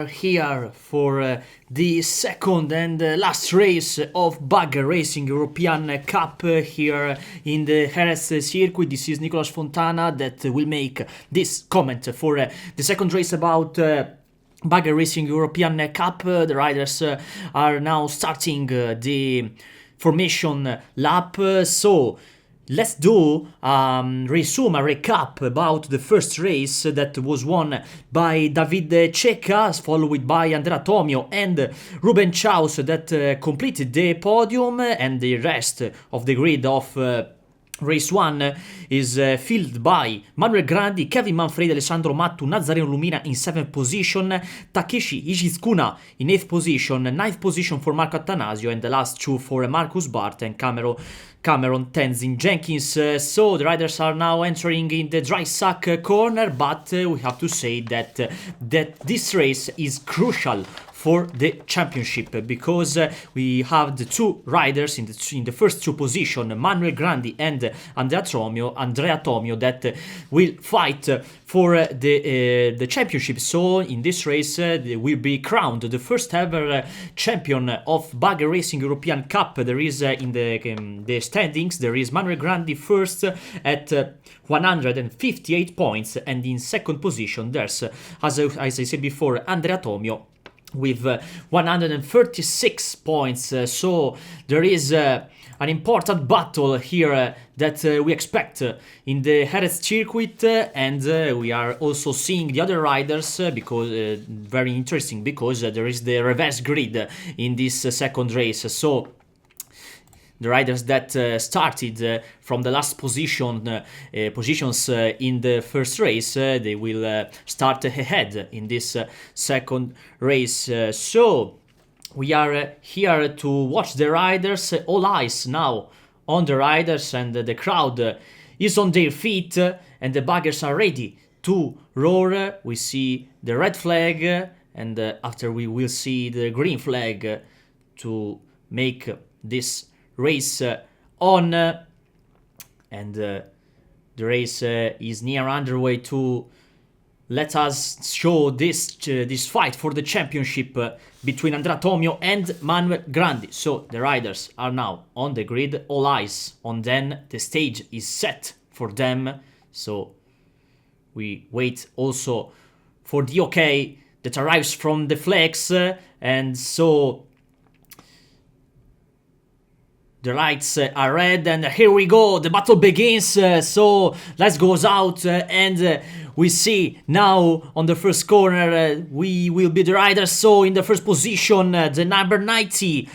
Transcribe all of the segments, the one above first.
Here for the second and last race of Bug Racing European Cup here in the Jerez circuit. This is Nicolas Fontana that will make this comment for the second race about Bug Racing European Cup. The riders are now starting the formation lap, so let's do resume a recap about the first race that was won by David Cecca, followed by Andrea Tomio and Ruben Chaus that completed the podium, and the rest of the grid of Race 1 is filled by Manuel Grandi, Kevin Manfredi, Alessandro Mattu, Nazareno Lumina in 7th position, Takeshi Ishizukuna in 8th position, 9th position for Marco Attanasio, and the last two for Marcus Bart and Cameron Tenzin Jenkins. So the riders are now entering in the dry sack corner, but we have to say that this race is crucial for the championship, because we have the two riders in the first two positions, Manuel Grandi and Andrea Tomio, that will fight for the championship. So in this race they will be crowned the first ever champion of Bug Racing European Cup. There is in the standings, there is Manuel Grandi first at 158 points, and in second position there's, as I said before, Andrea Tomio with 136 points. So there is an important battle here that we expect in the Jerez circuit, and we are also seeing the other riders because very interesting, because there is the reverse grid in this second race. So the riders that started from the last positions in the first race, they will start ahead in this second race. So we are here to watch the riders. All eyes now on the riders, and the crowd is on their feet, and the buggers are ready to roar. We see the red flag, and after we will see the green flag to make this race on, and the race is near underway to let us show this fight for the championship between Andrea Tomio and Manuel Grandi. So the riders are now on the grid, all eyes on them. The stage is set for them, so we wait also for the okay that arrives from the flags, and so the lights are red, and here we go, the battle begins. So let's go out, and we see now on the first corner we will be the riders. So in the first position, the number 90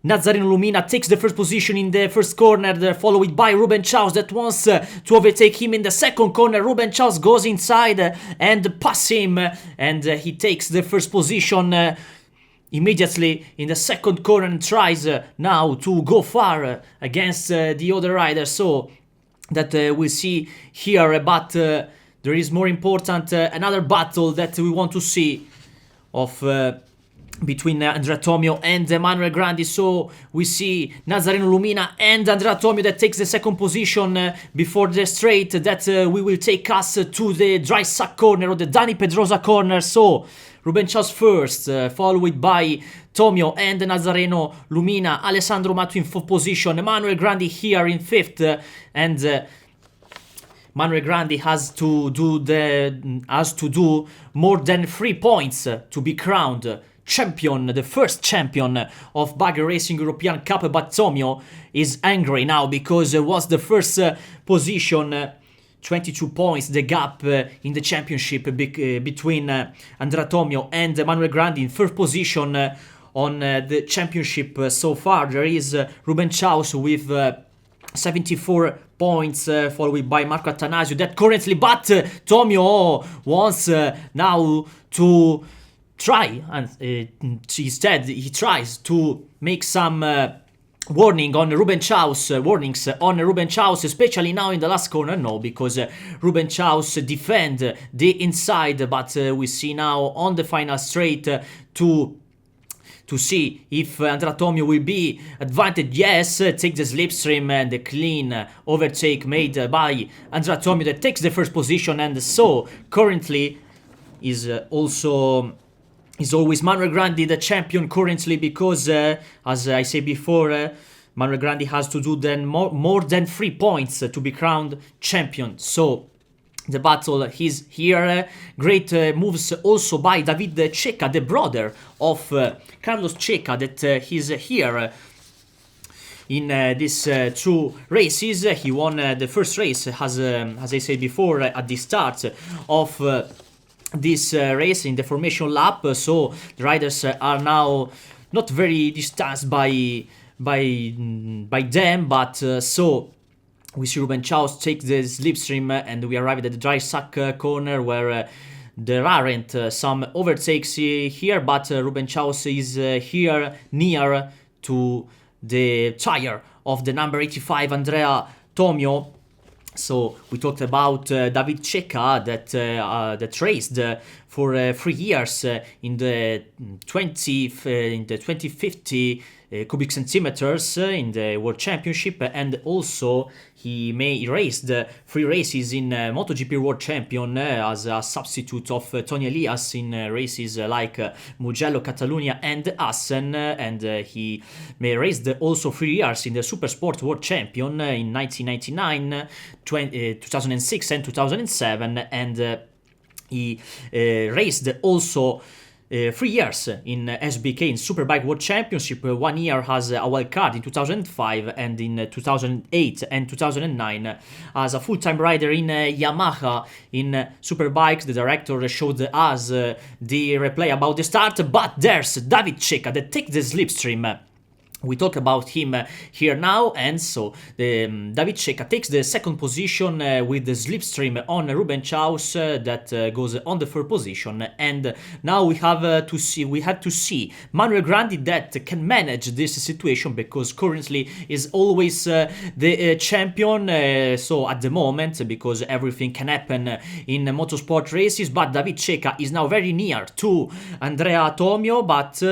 Nazareno Lumina takes the first position in the first corner, followed by Ruben Chaus that wants to overtake him in the second corner. Ruben Chaus goes inside and pass him, and he takes the first position immediately in the second corner, and tries now to go far against the other rider. So that we'll see here, but there is more important another battle that we want to see of between Andrea Tomio and Manuel Grandi. So we see Nazareno Lumina and Andrea Tomio that takes the second position before the straight that we will take us to the dry sack corner or the Dani Pedrosa corner. So Ruben Chaus first, followed by Tomio and Nazareno Lumina, Alessandro Mattu in 4th position, Manuel Grandi here in 5th, and Manuel Grandi has to do more than 3 points to be crowned champion, the first champion of Bug Racing European Cup. But Tomio is angry now because it was the first position, 22 points the gap in the championship between Andrea Tomio and Manuel Grandi. In 3rd position on the championship so far there is Ruben Chaus with 74 points, followed by Marco Attanasio that currently, but Tomio wants now to try, and instead he tries to make some warnings on Ruben Chaus, especially now in the last corner. No, because Ruben Chaus defend the inside, but we see now on the final straight to see if Andrea Tomio will be advantage. Yes, take the slipstream and the clean overtake made by Andrea Tomio that takes the first position, and so currently is also is always Manuel Grandi the champion currently, because as I said before, Manuel Grandi has to do then more than 3 points to be crowned champion. So the battle is here. Great moves also by David Checa, the brother of Carlos Checa, that he's here in these 2 races. He won the first race, as I said before, at the start of this race in the formation lap. So the riders are now not very distanced by them, but so we see Ruben Chaus take the slipstream, and we arrived at the dry sack corner, where there aren't some overtakes here, but Ruben Chaus is here near to the tire of the number 85 Andrea Tomio. So we talked about David Checa that raced for 3 years in the 2050 cubic centimeters in the World Championship, and also he raced 3 races in MotoGP World Champion as a substitute of Tony Elias in races like Mugello, Catalunya and Assen, and he raced also 3 years in the Supersport World Champion in 1999, 2006 and 2007, and he raced also 3 years in SBK in Superbike World Championship, 1 year as a wild card in 2005, and in 2008 and 2009 as a full-time rider in Yamaha in Superbikes. The director showed us the replay about the start, but there's David Checa that takes the slipstream. We talk about him here now, and so David Checa takes the second position with the slipstream on Ruben Chaus that goes on the third position. And now we have to see Manuel Grandi that can manage this situation, because currently is always the champion. So at the moment, because everything can happen in motorsport races, but David Checa is now very near to Andrea Tomio, but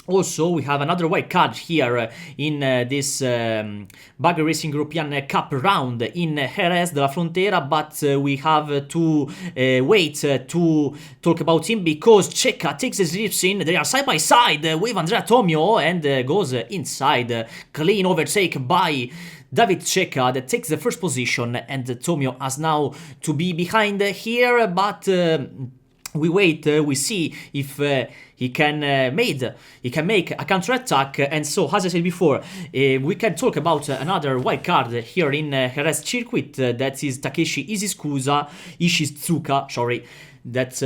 also, we have another wild card here in this Bugger Racing European Cup round in Jerez de la Frontera, but we have to wait to talk about him, because Checa takes the slips in. They are side by side with Andrea Tomio and goes inside. Clean overtake by David Checa that takes the first position, and Tomio has now to be behind here, but we wait, we see if he can make a counter-attack. And so, as I said before, we can talk about another wild card here in Jerez circuit, that is Takeshi Ishizuka, sorry, that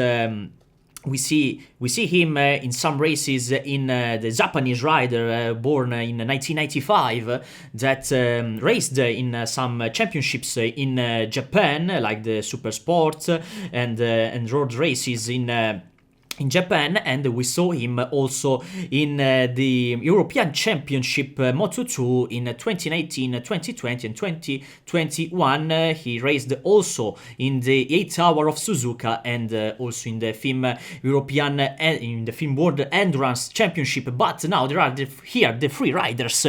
we see him in some races in the Japanese rider born in 1995 that raced in some championships in Japan, like the Super Sport and road races in Japan, and we saw him also in the European Championship Moto2 in 2019, 2020 and 2021. He raced also in the 8 Hour of Suzuka, and also in the FIM European in the FIM World Endurance Championship. But now there are here the 3 riders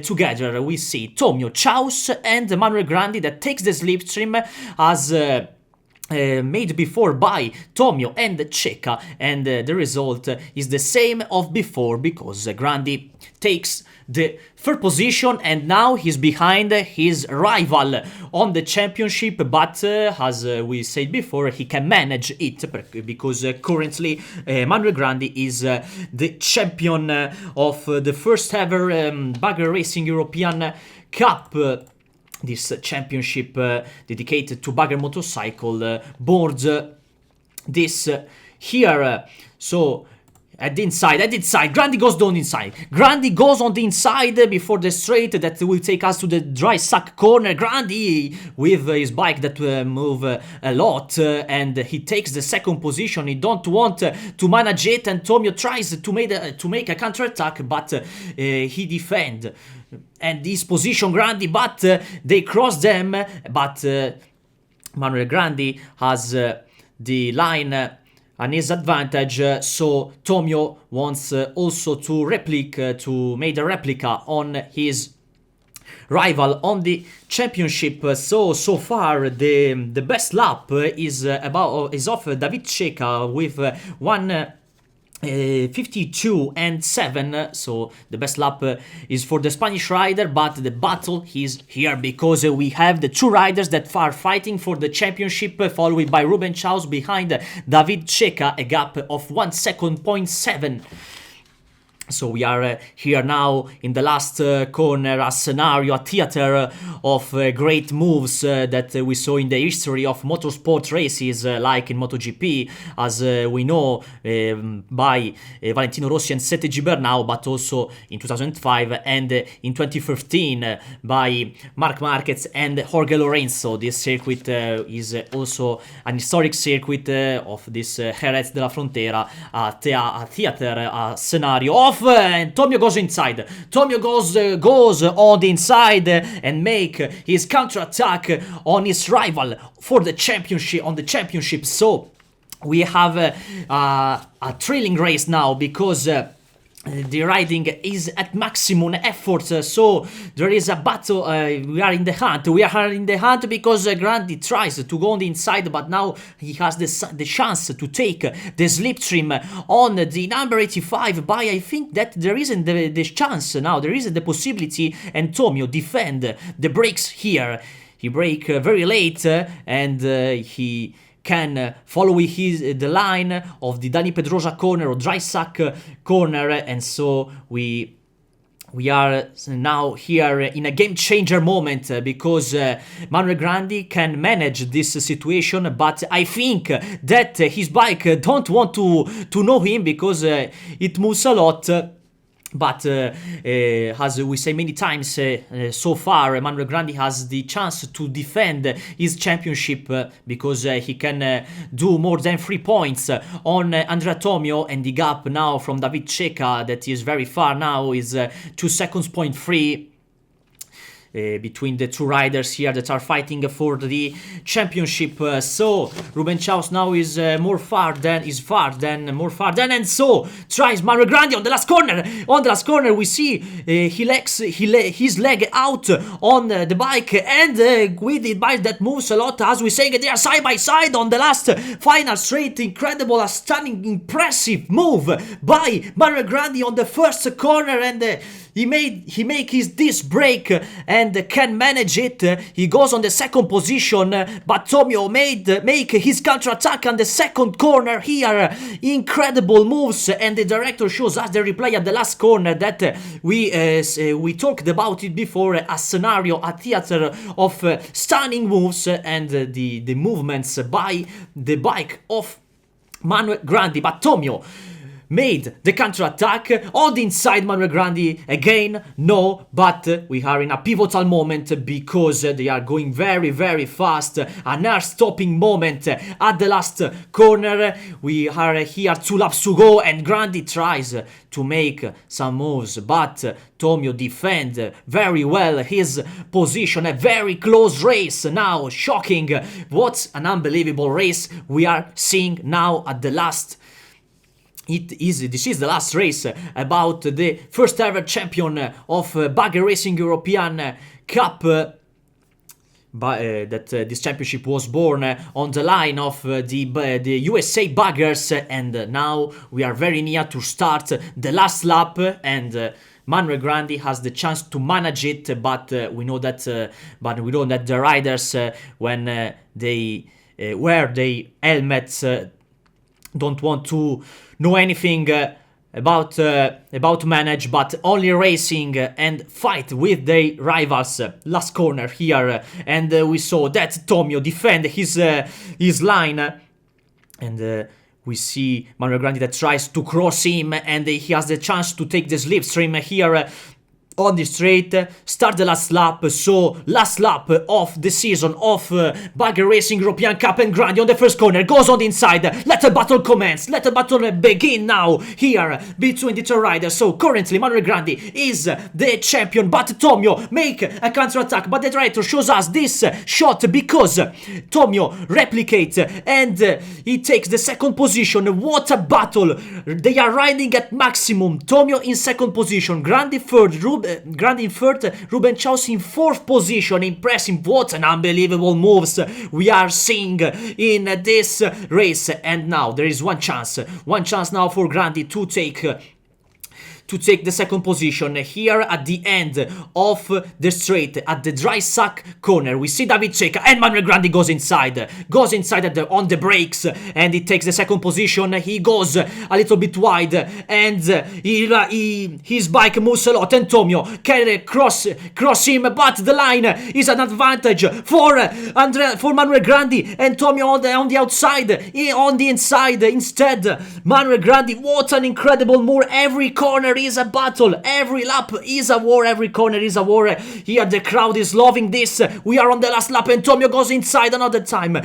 together. We see Tomio, Chaus and Manuel Grandi that takes the slipstream as made before by Tomio and Checa, and the result is the same of before, because Grandi takes the third position, and now he's behind his rival on the championship, but as we said before, he can manage it, because currently Manuel Grandi is the champion of the first ever Bugger Racing European Cup. This championship dedicated to bugger motorcycle boards. This here, so at the inside, Grandi goes down inside. Grandi goes on the inside before the straight that will take us to the dry sack corner. Grandi with his bike that move a lot, and he takes the second position. He don't want to manage it, and Tomio tries to make a counter attack, but he defend. And this position Grandi, but they cross them, but Manuel Grandi has the line on his advantage, so Tomio wants also to make a replica on his rival on the championship. So far the best lap is off David Checa with 52 and 7, so the best lap is for the Spanish rider, but the battle is here because we have the two riders that are fighting for the championship, followed by Ruben Chaus behind David Checa, a gap of 1 second, 0.7. So we are here now in the last corner, a scenario, a theater of great moves that we saw in the history of motorsport races, like in MotoGP, as we know by Valentino Rossi and Sete Gibernau, but also in 2005 and in 2015 by Marc Marquez and Jorge Lorenzo. This circuit is also an historic circuit of this Jerez de la Frontera, a theater, a scenario of and Tomio goes inside. Tomio goes on the inside and make his counter-attack on his rival for the championship, on the championship. So we have a thrilling race now because the riding is at maximum effort, so there is a battle. We are in the hunt. We are in the hunt because Grandi tries to go on the inside, but now he has the chance to take the slipstream on the number 85. By I think that there isn't the chance now. There isn't the possibility, and Tomio defend the brakes here. He brake very late, and he can follow the line of the Dani Pedrosa corner or dry sack corner, and so we are now here in a game changer moment because Manuel Grandi can manage this situation, but I think that his bike don't want to know him because it moves a lot. But as we say many times so far, Manuel Grandi has the chance to defend his championship because he can do more than 3 points on Andrea Tomio, and the gap now from David Checa that is very far now is 2 seconds, 0.3. Between the two riders here that are fighting for the championship. So Ruben Chaus now is more far than, and so tries Manuel Grandi on the last corner. On the last corner we see he legs his leg out on the bike, and with the bike that moves a lot, as we say, they are side by side on the last final straight. Incredible, a stunning, impressive move by Manuel Grandi on the first corner, and he make his disc brake and can manage it. He goes on the second position, but Tomio make his counter attack on the second corner here. Incredible moves, and the director shows us the replay at the last corner that we talked about it before. A scenario, a theater of stunning moves and the movements by the bike of Manuel Grandi, but Tomio made the counter-attack on the inside. Manuel Grandi again, no, but we are in a pivotal moment because they are going very, very fast. An air-stopping moment at the last corner. We are here 2 laps to go, and Grandi tries to make some moves, but Tomio defend very well his position. A very close race now, shocking. What an unbelievable race we are seeing now at the last. This is the last race about the first ever champion of Bugger Racing European Cup. This championship was born on the line of the USA Buggers, and now we are very near to start the last lap, and Manuel Grandi has the chance to manage it, but we know that the riders when they wear the helmets don't want to know anything about manage, but only racing and fight with their rivals. Last corner here, and we saw that Tomio defend his line, and we see Manuel Grandi that tries to cross him, and he has the chance to take the slipstream here on the straight, start the last lap. So last lap of the season of Bugger Racing European Cup, and Grandi on the first corner goes on the inside. Let the battle commence, let the battle begin now here between the two riders. So currently Manuel Grandi is the champion, but Tomio make a counter attack, but the director shows us this shot because Tomio replicate and he takes the second position. What a battle, they are riding at maximum. Tomio in second position, Grandi third, Ruben Grandi in third, Ruben Chaus in fourth position. Impressive, what an unbelievable moves we are seeing in this race. And now there is one chance now for Grandi to take the second position here at the end of the straight, at the dry sack corner. We see David Checa, and Manuel Grandi goes inside on the brakes, and he takes the second position. He goes a little bit wide, and his bike moves a lot. Antonio can cross him, but the line is an advantage for Manuel Grandi. Antonio on the outside, on the inside instead. Manuel Grandi, what an incredible move! Every corner is a battle, every lap is a war, every corner is a war. Here the crowd is loving this. We are on the last lap, and Tomio goes inside another time.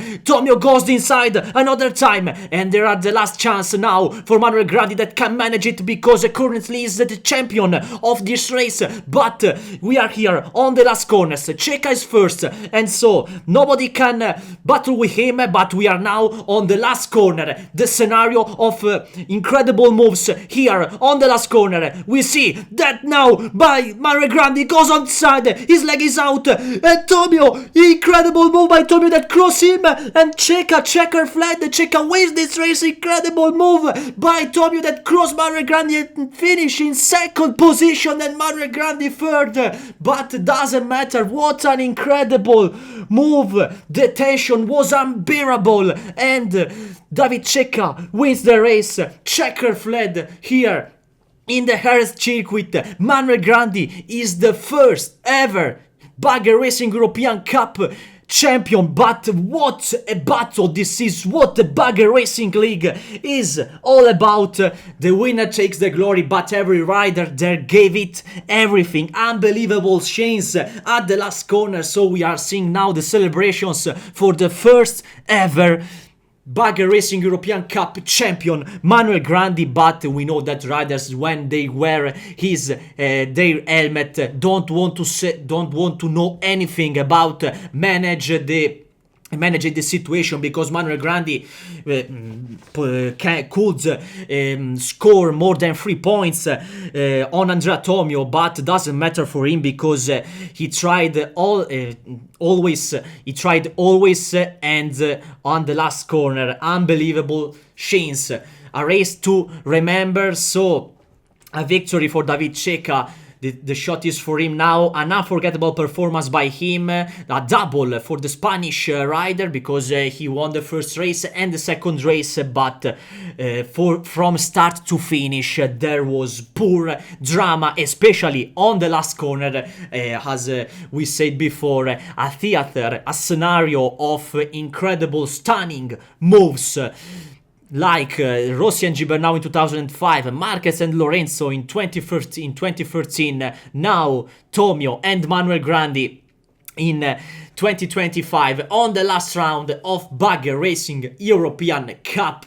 And there are the last chance now for Manuel Grandi that can manage it, because currently is the champion of this race. But we are here on the last corners. Checa is first, and so nobody can battle with him. But we are now on the last corner. The scenario of incredible moves here on the last corner. We see that now by Manuel Grandi goes onside. His leg is out. And Tomio, incredible move by Tomio that cross him. And Checker fled. Checa wins this race. Incredible move by Tomio that crossed Manuel Grandi and finish in second position, and Manuel Grandi third. But doesn't matter. What an incredible move. The tension was unbearable, and David Checa wins the race. Checker fled here in the Jerez circuit. Manuel Grandi is the first ever Bagger Racing European Cup champion. But what a battle this is, what the Bagger Racing League is all about. The winner takes the glory, but every rider there gave it everything. Unbelievable chains at the last corner. So we are seeing now the celebrations for the first ever Bagger Racing European Cup champion Manuel Grandi. But we know that riders, when they wear their helmet, don't want to know anything about managing the situation, because Manuel Grandi could score more than 3 points on Andrea Tomio, but doesn't matter for him, because he tried always, and on the last corner, unbelievable chains, a race to remember. So a victory for David Checa. The shot is for him now. An unforgettable performance by him. A double for the Spanish rider, because he won the first race and the second race. But from start to finish, there was poor drama, especially on the last corner. As we said before, a theater, a scenario of incredible, stunning moves. Like Rossi and Gibernau in 2005, Marquez and Lorenzo in 2013, now Tomio and Manuel Grandi in 2025 on the last round of Bagger Racing European Cup.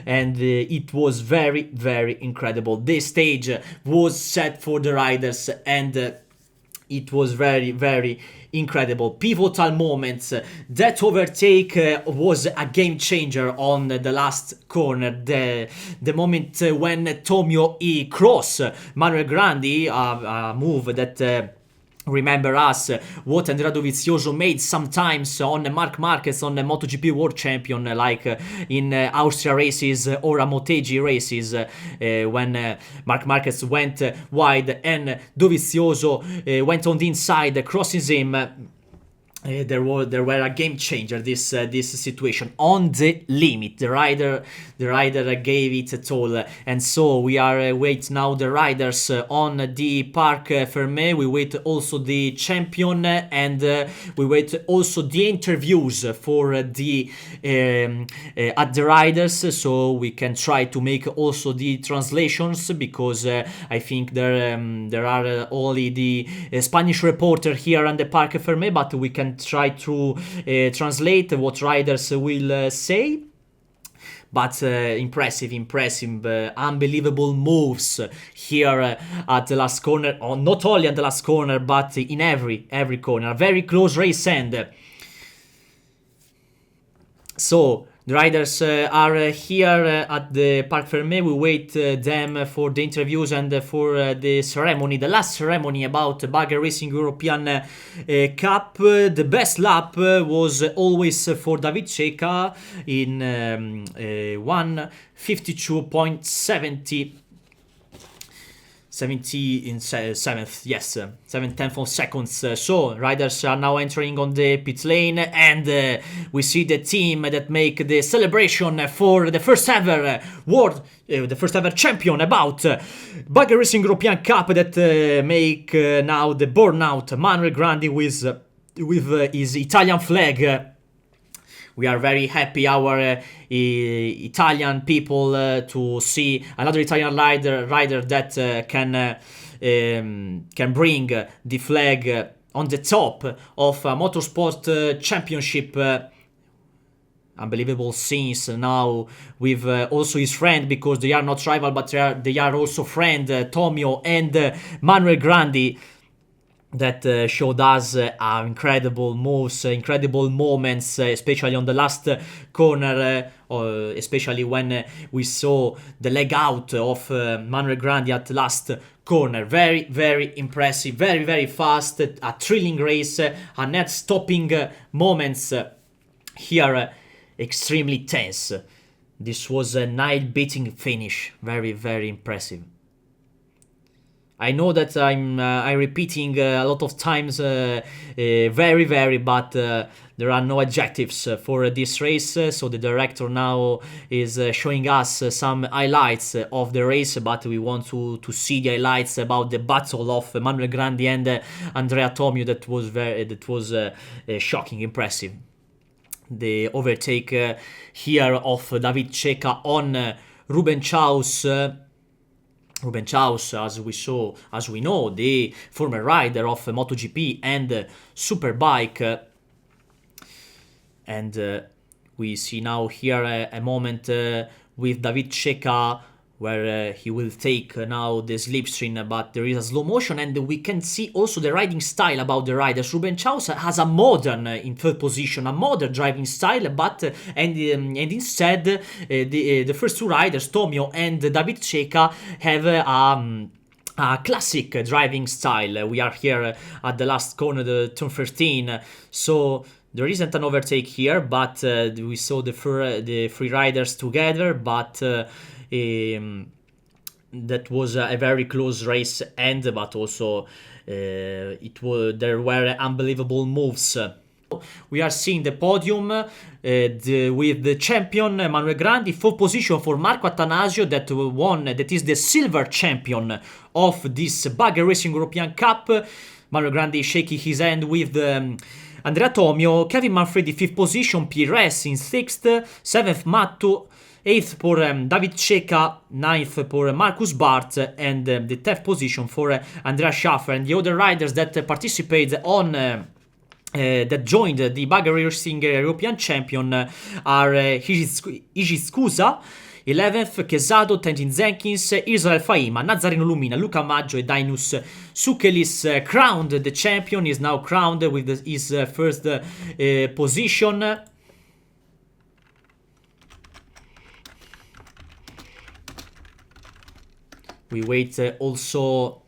And it was very, very incredible. This stage was set for the riders, and it was very, very incredible. Pivotal moments. That overtake was a game changer on the last corner. The moment when Tomio crossed Manuel Grandi, a move that remember us what Andrea Dovizioso made sometimes on Marc Marquez on the MotoGP World Champion, like in Austria races or Motegi races, when Marc Marquez went wide and Dovizioso went on the inside, crosses him. There were a game changer. This situation on the limit. The rider gave it all, and so we are wait now the riders on the Parc Fermé. We wait also the champion, and we wait also the interviews for the at the riders, so we can try to make also the translations, because I think there are only the Spanish reporter here on the Parc Fermé, but we can try to translate what riders will say. But impressive, unbelievable moves here at the last corner, or not only at the last corner, but in every corner. A very close race end. So The riders are here at the Parc Fermé. We wait them for the interviews and for the ceremony, the last ceremony about Bugger Racing European Cup. The best lap was always for David Checa in 1:52.70. 70 in 7th, yes, 7/10 of seconds. So riders are now entering on the pit lane, and we see the team that make the celebration for the first ever world, the first ever champion about Bugger Racing European Cup, that make now the burnout Manuel Grandi with his Italian flag. We are very happy, our Italian people, to see another Italian rider that can bring the flag on the top of a motorsport championship. Unbelievable scenes now with also his friend, because they are not rival, but they are also friend, Tomio and Manuel Grandi, that showed us incredible moves, incredible moments, especially on the last corner, especially when we saw the leg out of Manuel Grandi at last corner. Very, very impressive, very, very fast, a thrilling race, a net stopping moments here, extremely tense. This was a nail-beating finish, very, very impressive. I know that I'm repeating a lot of times, very, very, but there are no adjectives for this race. So the director now is showing us some highlights of the race, but we want to see the highlights about the battle of Manuel Grandi and Andrea Tomio. That was shocking, impressive. The overtake here of David Checa on Ruben Chaus. Ruben Chaus, as we know, the former rider of MotoGP and Superbike. And we see now here a moment with David Checa, where he will take now the slipstream, but there is a slow motion, and we can see also the riding style about the riders. Ruben Chaus has a modern, in third position, a modern driving style, but and instead the first two riders, Tomio and David Checa, have a classic driving style. We are here at the last corner, the turn 13, so there isn't an overtake here, but we saw the three riders together, but that was a very close race end, but also there were unbelievable moves. We are seeing the podium with the champion Manuel Grandi, fourth position for Marco Attanasio, that is the silver champion of this Bugger Racing European Cup. Manuel Grandi shaking his hand with Andrea Tomio. Kevin Manfredi, fifth position. Pires in sixth. Seventh, Matto. 8th for David Checa, 9th for Marcus Bart, and the 10th position for Andrea Schaffer. And the other riders that participate on that joined the Bugger Racing European Champion are Ishizuka, 11th, Quesado, 10th Zenkins, Israel Faima, Nazareno Lumina, Luca Maggio, and Dainus Sukelis. Crowned the champion, is now crowned with his first position. We wait also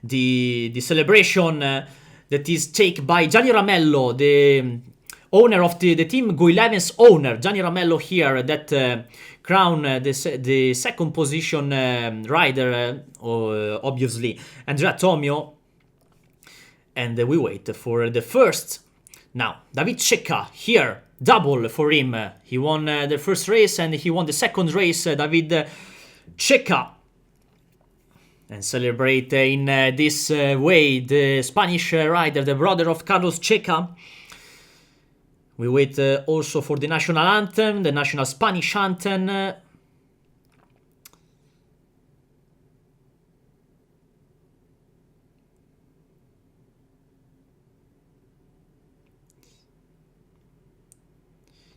the celebration that is taken by Gianni Ramello, the owner of the team Go 11's owner. Gianni Ramello here, that crown the second position rider, obviously Andrea Tomio. And we wait for the first. Now, David Checa here, double for him. He won the first race and he won the second race, David Checa, and celebrate in this way the Spanish rider, the brother of Carlos Checa. We wait also for the national anthem, the national Spanish anthem.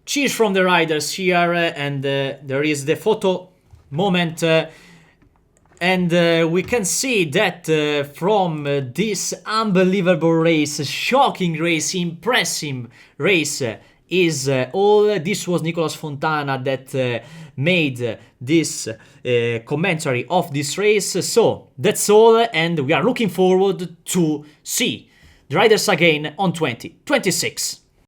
Cheers from the riders here, and there is the photo moment, and we can see that from this unbelievable race, shocking race, impressive race, is all. This was Nicolas Fontana that made this commentary of this race. So that's all, and we are looking forward to see the riders again on 2026.